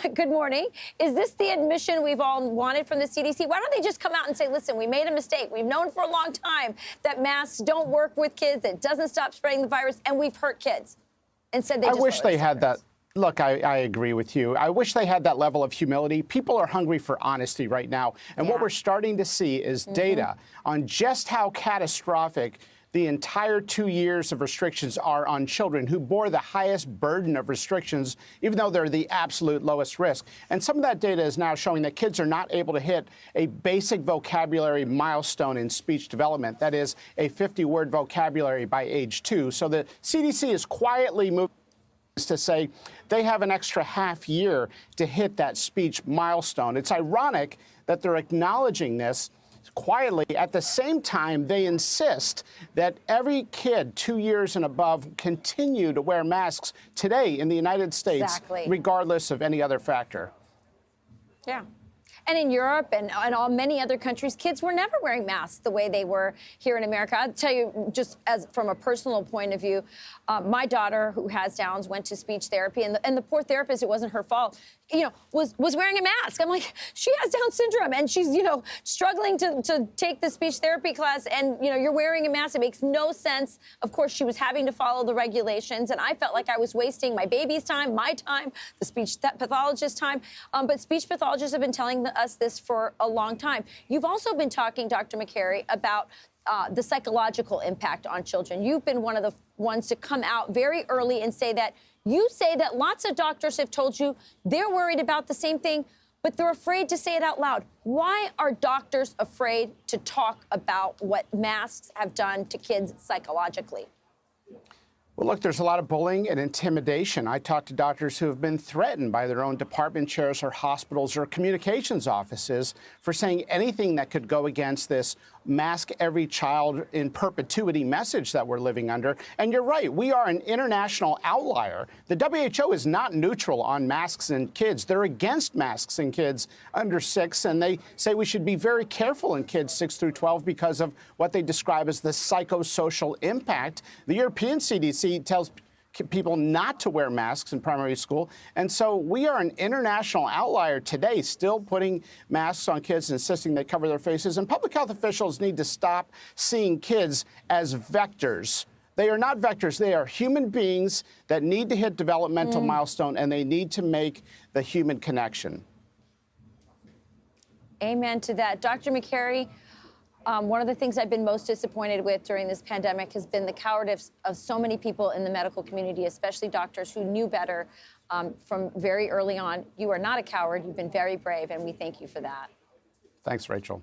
Good morning. Is this the admission we've all wanted from the CDC? Why don't they just come out and say, listen, we made a mistake. We've known for a long time that masks don't work with kids. It doesn't stop spreading the virus, and we've hurt kids. Instead, they just I wish they had that. standards. Look, I agree with you. I wish they had that level of humility. People are hungry for honesty right now. And what we're starting to see is data on just how catastrophic the entire 2 years of restrictions are on children who bore the highest burden of restrictions, even though they're the absolute lowest risk. And some of that data is now showing that kids are not able to hit a basic vocabulary milestone in speech development. That is a 50-word vocabulary by age 2. So the CDC is quietly moving to say they have an extra half year to hit that speech milestone. It's ironic that they're acknowledging this quietly. At the same time, they insist that every kid 2 years and above continue to wear masks today in the United States, regardless of any other factor. Yeah. And in Europe and all many other countries, kids were never wearing masks the way they were here in America. I'll tell you, just as from a personal point of view, my daughter, who has Downs, went to speech therapy, and the poor therapist, it wasn't her fault, was wearing a mask. I'm like, she has Down syndrome, and she's, struggling to take the speech therapy class, and, you're wearing a mask. It makes no sense. Of course, she was having to follow the regulations, and I felt like I was wasting my baby's time, my time, the speech pathologist's time. But speech pathologists have been telling us this for a long time. You've also been talking, Dr. Makary, about the psychological impact on children. You've been one of the ones to come out very early and say that lots of doctors have told you they're worried about the same thing, but they're afraid to say it out loud. Why are doctors afraid to talk about what masks have done to kids psychologically? Well, look, there's a lot of bullying and intimidation. I talk to doctors who have been threatened by their own department chairs or hospitals or communications offices for saying anything that could go against this mask every child in perpetuity message that we're living under. And you're right, we are an international outlier. The WHO is not neutral on masks in kids. They're against masks in kids under 6, and they say we should be very careful in kids 6 through 12 because of what they describe as the psychosocial impact. The European CDC tells people not to wear masks in primary school. And so we are an international outlier today, still putting masks on kids, insisting they cover their faces. And public health officials need to stop seeing kids as vectors. They are not vectors. They are human beings that need to hit developmental milestone, and they need to make the human connection. Amen to that. Dr. Makary, one of the things I've been most disappointed with during this pandemic has been the cowardice of so many people in the medical community, especially doctors who knew better from very early on. You are not a coward. You've been very brave, and we thank you for that. Thanks, Rachel.